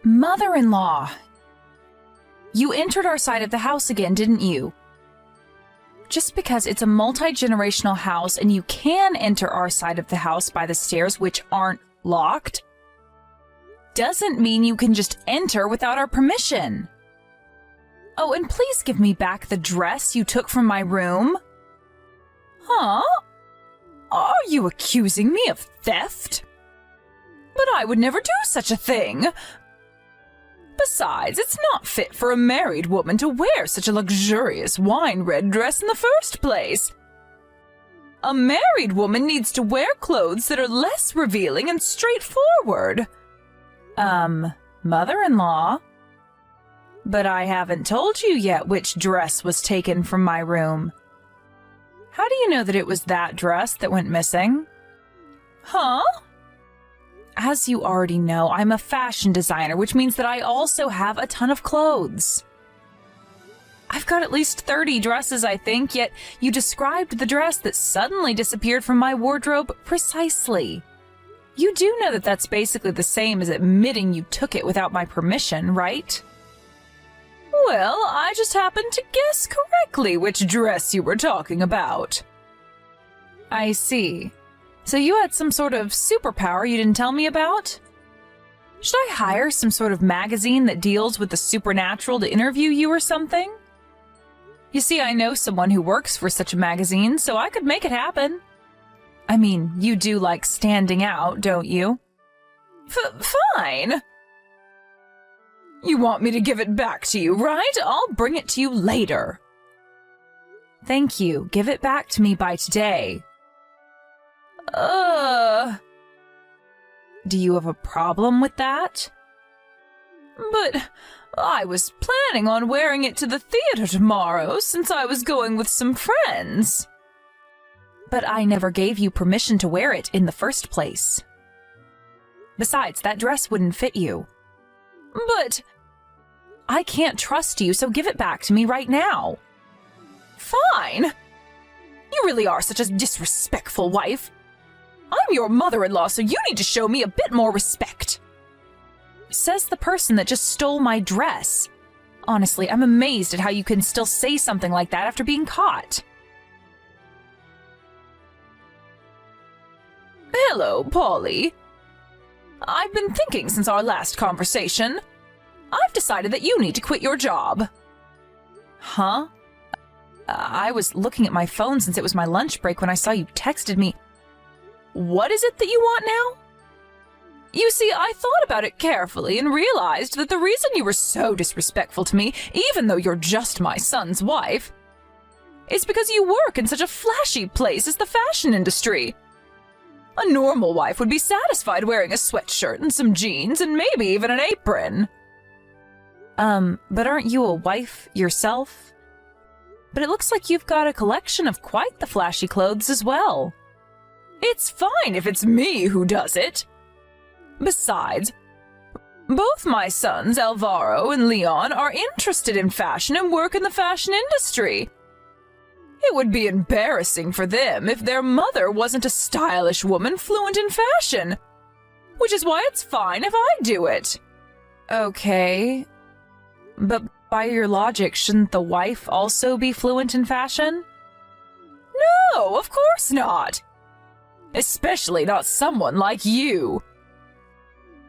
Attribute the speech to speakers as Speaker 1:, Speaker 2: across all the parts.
Speaker 1: Mother-in-law! You entered our side of the house again, didn't you? Just because it's a multi-generational house and you can enter our side of the house by the stairs, which aren't locked, doesn't mean you can just enter without our permission. Oh, and please give me back the dress you took from my room. Huh? Are you accusing me of theft? But I would never do such a thing. Besides, it's not fit for a married woman to wear such a luxurious wine-red dress in the first place. A married woman needs to wear clothes that are less revealing and straightforward. Mother-in-law? But I haven't told you yet which dress was taken from my room. How do you know that it was that dress that went missing? Huh? As you already know, I'm a fashion designer, which means that I also have a ton of clothes. I've got at least 30 dresses, I think, yet you described the dress that suddenly disappeared from my wardrobe precisely. You do know that that's basically the same as admitting you took it without my permission, right? Well, I just happened to guess correctly which dress you were talking about. I see. So you had some sort of superpower you didn't tell me about? Should I hire some sort of magazine that deals with the supernatural to interview you or something? You see, I know someone who works for such a magazine, so I could make it happen. I mean, you do like standing out, don't you? Fine. You want me to give it back to you, right? I'll bring it to you later. Thank you. Give it back to me by today. Do you have a problem with that? But I was planning on wearing it to the theater tomorrow since I was going with some friends. But I never gave you permission to wear it in the first place. Besides, that dress wouldn't fit you. But I can't trust you, so give it back to me right now. Fine. You really are such a disrespectful wife. I'm your mother-in-law, so you need to show me a bit more respect. Says the person that just stole my dress. Honestly, I'm amazed at how you can still say something like that after being caught. Hello, Polly. I've been thinking since our last conversation. I've decided that you need to quit your job. Huh? I was looking at my phone since it was my lunch break when I saw you texted me. What is it that you want now? You see, I thought about it carefully and realized that the reason you were so disrespectful to me, even though you're just my son's wife, is because you work in such a flashy place as the fashion industry. A normal wife would be satisfied wearing a sweatshirt and some jeans and maybe even an apron. But aren't you a wife yourself? But it looks like you've got a collection of quite the flashy clothes as well. It's fine if it's me who does it. Besides, both my sons, Alvaro and Leon, are interested in fashion and work in the fashion industry. It would be embarrassing for them if their mother wasn't a stylish woman fluent in fashion, which is why it's fine if I do it. Okay, but by your logic, shouldn't the wife also be fluent in fashion? No, of course not. Especially not someone like you.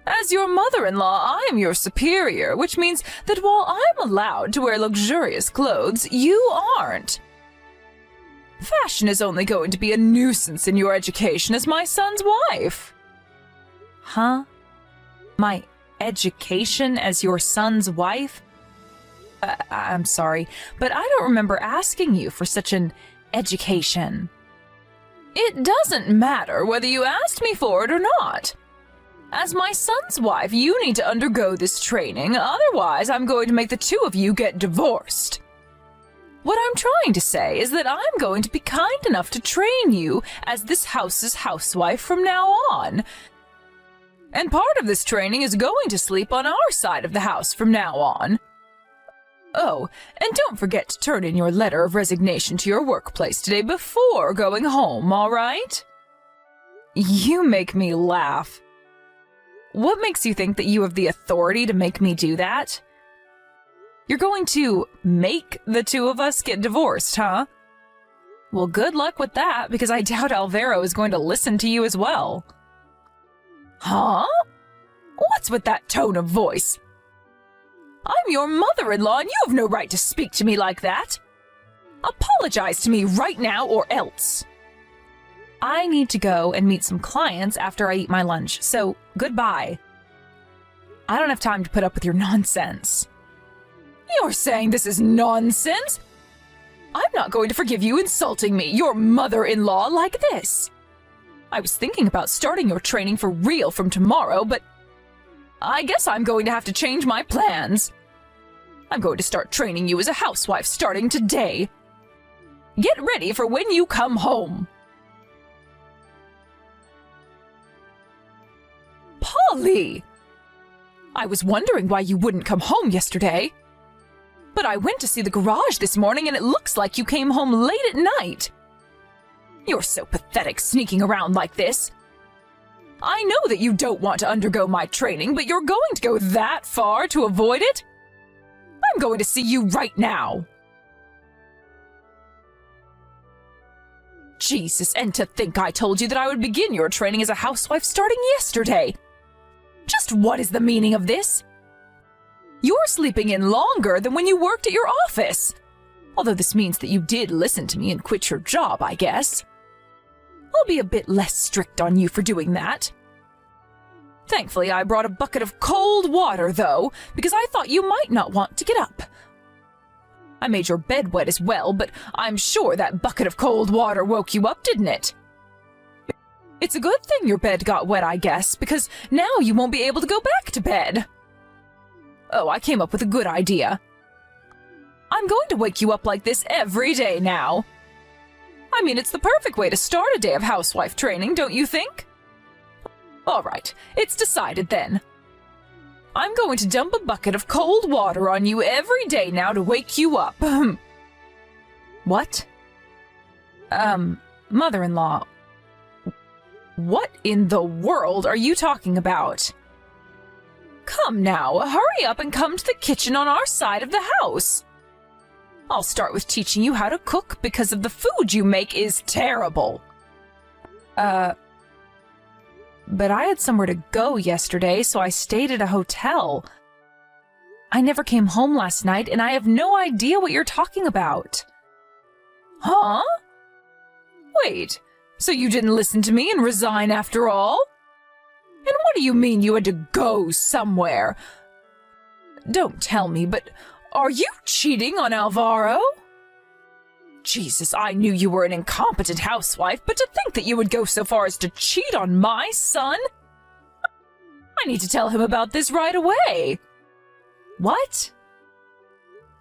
Speaker 1: As your mother-in-law, I am your superior, which means that while I'm allowed to wear luxurious clothes, you aren't. Fashion is only going to be a nuisance in your education as my son's wife. Huh? My education as your son's wife? I'm sorry, but I don't remember asking you for such an education. It doesn't matter whether you asked me for it or not. As my son's wife, you need to undergo this training, otherwise I'm going to make the two of you get divorced. What I'm trying to say is that I'm going to be kind enough to train you as this house's housewife from now on. And part of this training is going to sleep on our side of the house from now on. Oh, and don't forget to turn in your letter of resignation to your workplace today before going home, all right? You make me laugh. What makes you think that you have the authority to make me do that? You're going to make the two of us get divorced, huh? Well, good luck with that, because I doubt Alvaro is going to listen to you as well. Huh? What's with that tone of voice? I'm your mother-in-law, and you have no right to speak to me like that. Apologize to me right now or else. I need to go and meet some clients after I eat my lunch, so goodbye. I don't have time to put up with your nonsense. You're saying this is nonsense? I'm not going to forgive you insulting me, your mother-in-law, like this. I was thinking about starting your training for real from tomorrow, but I guess I'm going to have to change my plans. I'm going to start training you as a housewife starting today. Get ready for when you come home. Polly! I was wondering why you wouldn't come home yesterday. But I went to see the garage this morning and it looks like you came home late at night. You're so pathetic sneaking around like this. I know that you don't want to undergo my training, but you're going to go that far to avoid it? I'm going to see you right now. Jesus, and to think I told you that I would begin your training as a housewife starting yesterday. Just what is the meaning of this? You're sleeping in longer than when you worked at your office. Although this means that you did listen to me and quit your job, I guess. I'll be a bit less strict on you for doing that. Thankfully, I brought a bucket of cold water, though, because I thought you might not want to get up. I made your bed wet as well, but I'm sure that bucket of cold water woke you up, didn't it? It's a good thing your bed got wet, I guess, because now you won't be able to go back to bed. Oh, I came up with a good idea. I'm going to wake you up like this every day now. I mean, it's the perfect way to start a day of housewife training, don't you think? All right, it's decided then. I'm going to dump a bucket of cold water on you every day now to wake you up. What? Mother-in-law, what in the world are you talking about? Come now, hurry up and come to the kitchen on our side of the house. I'll start with teaching you how to cook because of the food you make is terrible. But I had somewhere to go yesterday, so I stayed at a hotel. I never came home last night, and I have no idea what you're talking about. Huh? Wait, so you didn't listen to me and resign after all? And what do you mean you had to go somewhere? Don't tell me, but are you cheating on Alvaro? Jesus, I knew you were an incompetent housewife, but to think that you would go so far as to cheat on my son? I need to tell him about this right away. What?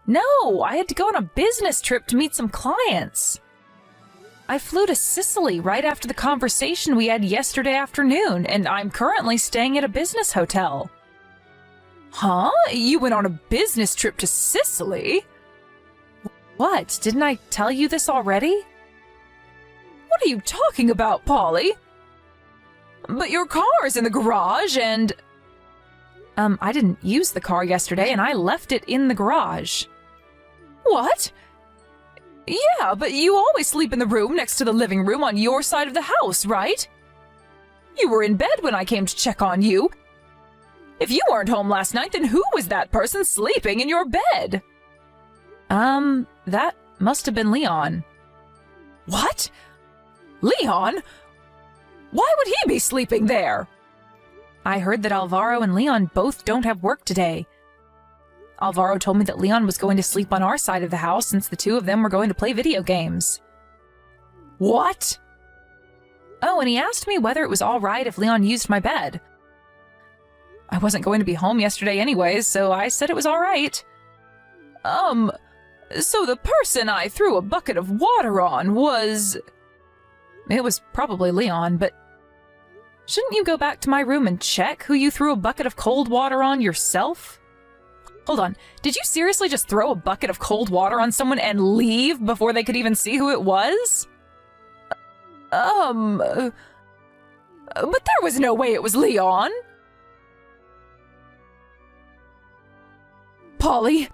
Speaker 1: No, I had to go on a business trip to meet some clients. I flew to Sicily right after the conversation we had yesterday afternoon, and I'm currently staying at a business hotel. Huh? You went on a business trip to Sicily? What? Didn't I tell you this already? What are you talking about, Polly? But your car is in the garage and... I didn't use the car yesterday and I left it in the garage. What? Yeah, but you always sleep in the room next to the living room on your side of the house, right? You were in bed when I came to check on you. If you weren't home last night, then who was that person sleeping in your bed? That must have been Leon. What? Leon? Why would he be sleeping there? I heard that Alvaro and Leon both don't have work today. Alvaro told me that Leon was going to sleep on our side of the house since the two of them were going to play video games. What? Oh, and he asked me whether it was all right if Leon used my bed. I wasn't going to be home yesterday anyways, so I said it was all right. So the person I threw a bucket of water on was... It was probably Leon, but... Shouldn't you go back to my room and check who you threw a bucket of cold water on yourself? Hold on, did you seriously just throw a bucket of cold water on someone and leave before they could even see who it was? But there was no way it was Leon. Polly?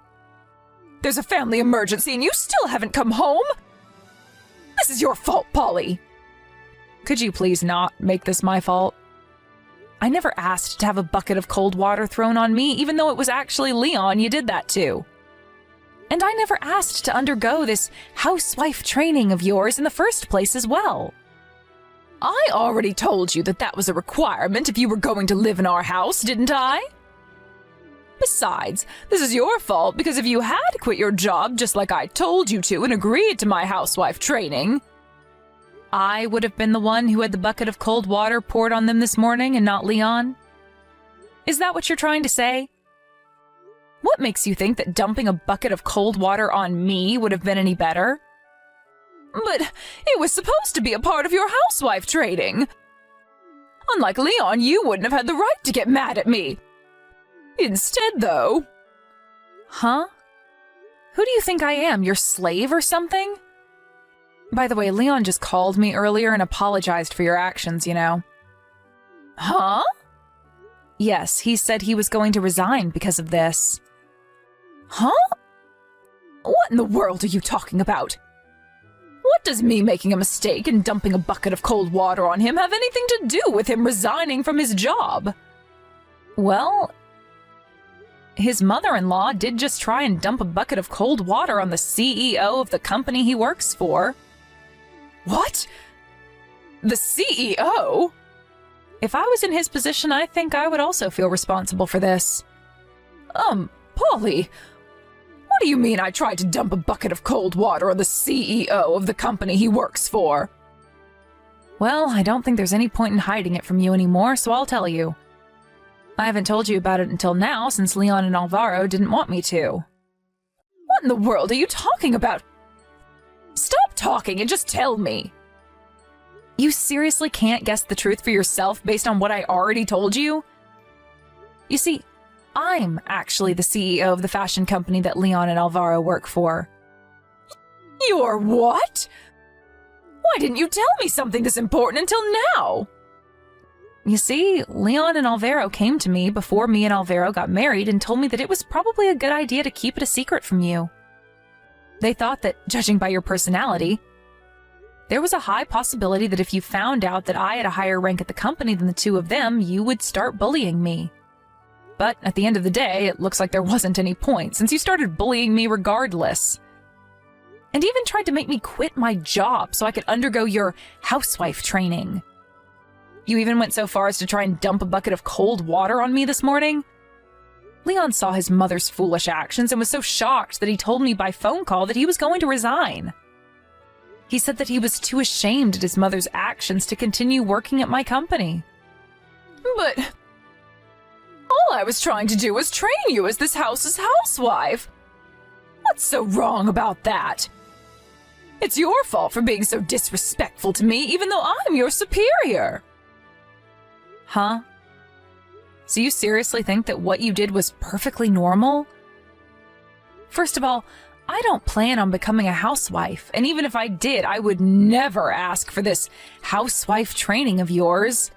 Speaker 1: There's a family emergency and you still haven't come home? This is your fault, Polly. Could you please not make this my fault? I never asked to have a bucket of cold water thrown on me, even though it was actually Leon you did that to. And I never asked to undergo this housewife training of yours in the first place as well. I already told you that that was a requirement if you were going to live in our house, didn't I? Besides, this is your fault because if you had quit your job just like I told you to and agreed to my housewife training, I would have been the one who had the bucket of cold water poured on them this morning and not Leon. Is that what you're trying to say? What makes you think that dumping a bucket of cold water on me would have been any better? But it was supposed to be a part of your housewife training. Unlike Leon, you wouldn't have had the right to get mad at me. Instead, though... Huh? Who do you think I am, your slave or something? By the way, Leon just called me earlier and apologized for your actions, you know. Huh? Yes, he said he was going to resign because of this. Huh? What in the world are you talking about? What does me making a mistake and dumping a bucket of cold water on him have anything to do with him resigning from his job? Well, his mother-in-law did just try and dump a bucket of cold water on the CEO of the company he works for. What? The CEO? If I was in his position, I think I would also feel responsible for this. Polly, what do you mean I tried to dump a bucket of cold water on the CEO of the company he works for? Well, I don't think there's any point in hiding it from you anymore, so I'll tell you. I haven't told you about it until now, since Leon and Alvaro didn't want me to. What in the world are you talking about? Stop talking and just tell me. You seriously can't guess the truth for yourself based on what I already told you? You see, I'm actually the CEO of the fashion company that Leon and Alvaro work for. You're what? Why didn't you tell me something this important until now? You see, Leon and Alvaro came to me before me and Alvaro got married and told me that it was probably a good idea to keep it a secret from you. They thought that, judging by your personality, there was a high possibility that if you found out that I had a higher rank at the company than the two of them, you would start bullying me. But at the end of the day, it looks like there wasn't any point, since you started bullying me regardless. And even tried to make me quit my job so I could undergo your housewife training. You even went so far as to try and dump a bucket of cold water on me this morning? Leon saw his mother's foolish actions and was so shocked that he told me by phone call that he was going to resign. He said that he was too ashamed at his mother's actions to continue working at my company. But all I was trying to do was train you as this house's housewife. What's so wrong about that? It's your fault for being so disrespectful to me, even though I'm your superior. Huh? So you seriously think that what you did was perfectly normal? First of all, I don't plan on becoming a housewife, and even if I did, I would never ask for this housewife training of yours.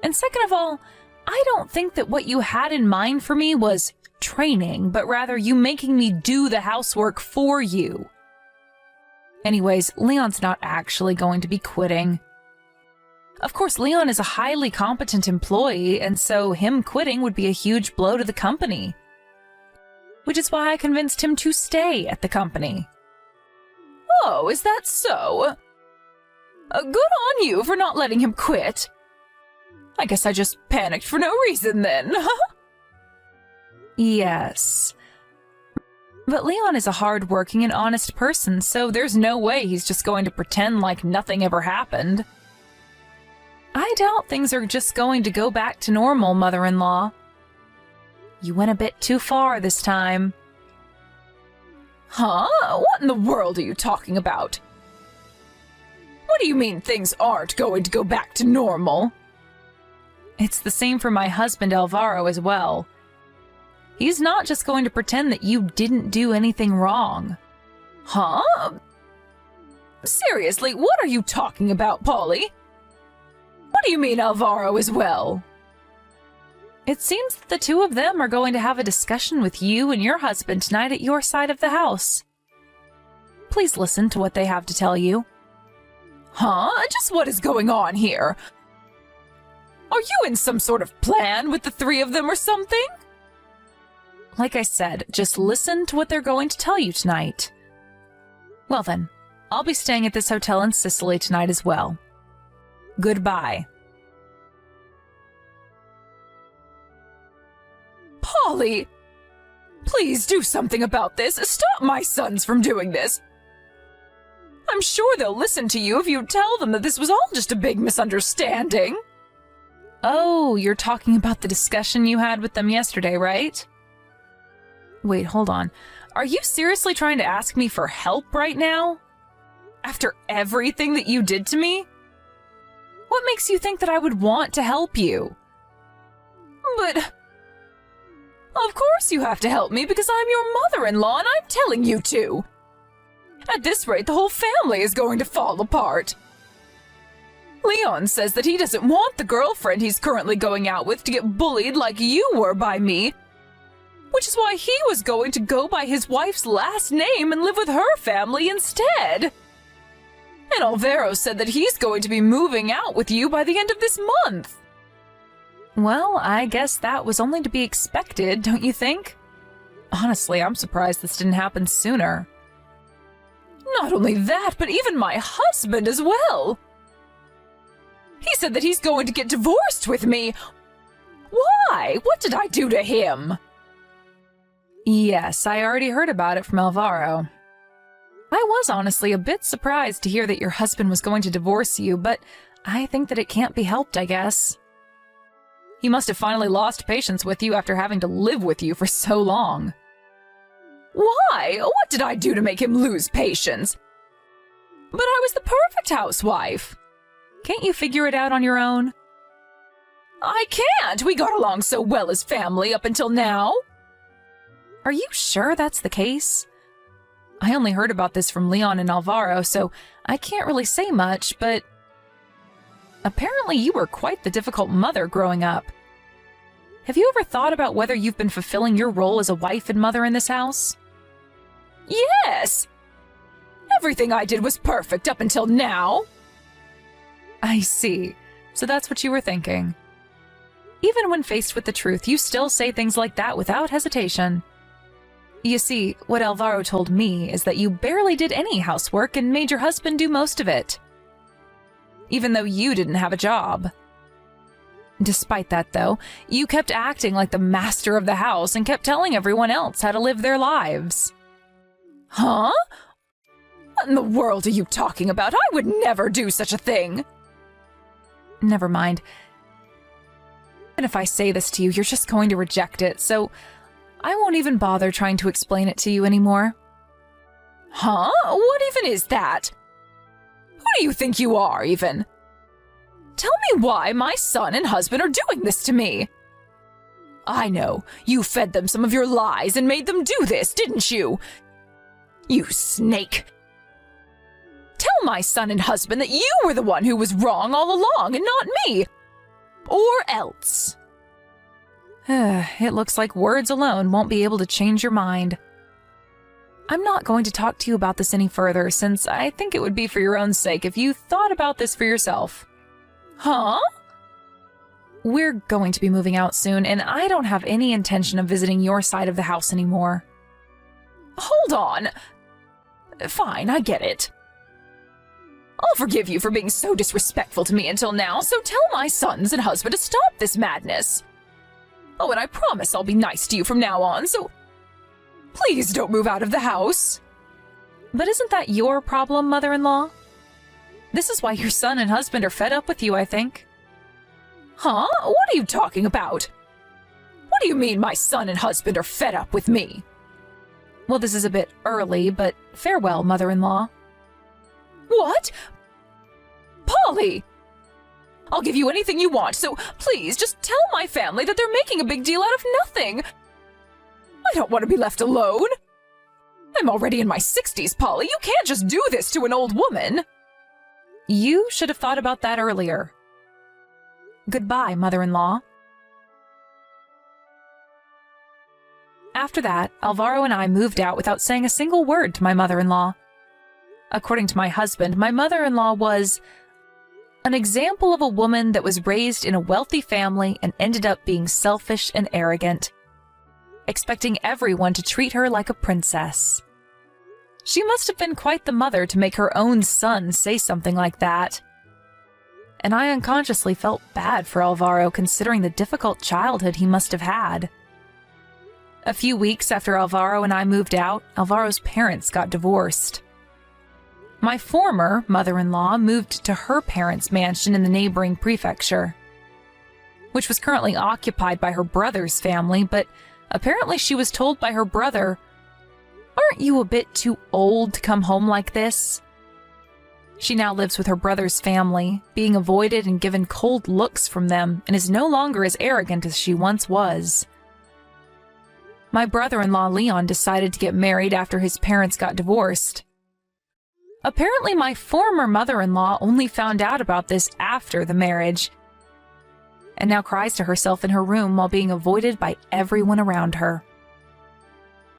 Speaker 1: And second of all, I don't think that what you had in mind for me was training, but rather you making me do the housework for you. Anyways, Leon's not actually going to be quitting. Of course, Leon is a highly competent employee, and so him quitting would be a huge blow to the company. Which is why I convinced him to stay at the company. Oh, is that so? Good on you for not letting him quit. I guess I just panicked for no reason then. Yes. But Leon is a hard-working and honest person, so there's no way he's just going to pretend like nothing ever happened. I doubt things are just going to go back to normal, mother-in-law. You went a bit too far this time. Huh? What in the world are you talking about? What do you mean things aren't going to go back to normal? It's the same for my husband Alvaro as well. He's not just going to pretend that you didn't do anything wrong. Huh? Seriously, what are you talking about, Polly? What do you mean Alvaro as well? It seems that the two of them are going to have a discussion with you and your husband tonight at your side of the house. Please listen to what they have to tell you. Huh? Just what is going on here? Are you in some sort of plan with the three of them or something? Like I said, just listen to what they're going to tell you tonight. Well then, I'll be staying at this hotel in Sicily tonight as well. Goodbye. Polly! Please do something about this. Stop my sons from doing this. I'm sure they'll listen to you if you tell them that this was all just a big misunderstanding. Oh, you're talking about the discussion you had with them yesterday, right? Wait, hold on. Are you seriously trying to ask me for help right now? After everything that you did to me? What makes you think that I would want to help you? But of course you have to help me because I'm your mother-in-law and I'm telling you to. At this rate, the whole family is going to fall apart. Leon says that he doesn't want the girlfriend he's currently going out with to get bullied like you were by me, which is why he was going to go by his wife's last name and live with her family instead. And Alvaro said that he's going to be moving out with you by the end of this month. Well, I guess that was only to be expected, don't you think? Honestly, I'm surprised this didn't happen sooner. Not only that, but even my husband as well. He said that he's going to get divorced with me. Why? What did I do to him? Yes, I already heard about it from Alvaro. I was honestly a bit surprised to hear that your husband was going to divorce you, but I think that it can't be helped, I guess. He must have finally lost patience with you after having to live with you for so long. Why? What did I do to make him lose patience? But I was the perfect housewife. Can't you figure it out on your own? I can't! We got along so well as family up until now. Are you sure that's the case? I only heard about this from Leon and Alvaro, so I can't really say much, but apparently you were quite the difficult mother growing up. Have you ever thought about whether you've been fulfilling your role as a wife and mother in this house? Yes! Everything I did was perfect up until now. I see. So that's what you were thinking. Even when faced with the truth, you still say things like that without hesitation. You see, what Alvaro told me is that you barely did any housework and made your husband do most of it. Even though you didn't have a job. Despite that, though, you kept acting like the master of the house and kept telling everyone else how to live their lives. Huh? What in the world are you talking about? I would never do such a thing. Never mind. And if I say this to you, you're just going to reject it, so I won't even bother trying to explain it to you anymore. Huh? What even is that? Who do you think you are, even? Tell me why my son and husband are doing this to me. I know. You fed them some of your lies and made them do this, didn't you? You snake. Tell my son and husband that you were the one who was wrong all along and not me. Or else. It looks like words alone won't be able to change your mind. I'm not going to talk to you about this any further, since I think it would be for your own sake if you thought about this for yourself. Huh? We're going to be moving out soon, and I don't have any intention of visiting your side of the house anymore. Hold on. Fine, I get it. I'll forgive you for being so disrespectful to me until now, so tell my sons and husband to stop this madness. Oh, and I promise I'll be nice to you from now on, so please don't move out of the house. But isn't that your problem, mother-in-law? This is why your son and husband are fed up with you, I think. Huh? What are you talking about? What do you mean my son and husband are fed up with me? Well, this is a bit early, but farewell, mother-in-law. What? Polly! I'll give you anything you want, so please just tell my family that they're making a big deal out of nothing. I don't want to be left alone. I'm already in my 60s, Polly. You can't just do this to an old woman. You should have thought about that earlier. Goodbye, mother-in-law. After that, Alvaro and I moved out without saying a single word to my mother-in-law. According to my husband, my mother-in-law was an example of a woman that was raised in a wealthy family and ended up being selfish and arrogant, expecting everyone to treat her like a princess. She must have been quite the mother to make her own son say something like that. And I unconsciously felt bad for Alvaro, considering the difficult childhood he must have had. A few weeks after Alvaro and I moved out, Alvaro's parents got divorced. My former mother-in-law moved to her parents' mansion in the neighboring prefecture, which was currently occupied by her brother's family, but apparently she was told by her brother, "Aren't you a bit too old to come home like this?" She now lives with her brother's family, being avoided and given cold looks from them, and is no longer as arrogant as she once was. My brother-in-law Leon decided to get married after his parents got divorced. Apparently, my former mother-in-law only found out about this after the marriage, and now cries to herself in her room while being avoided by everyone around her.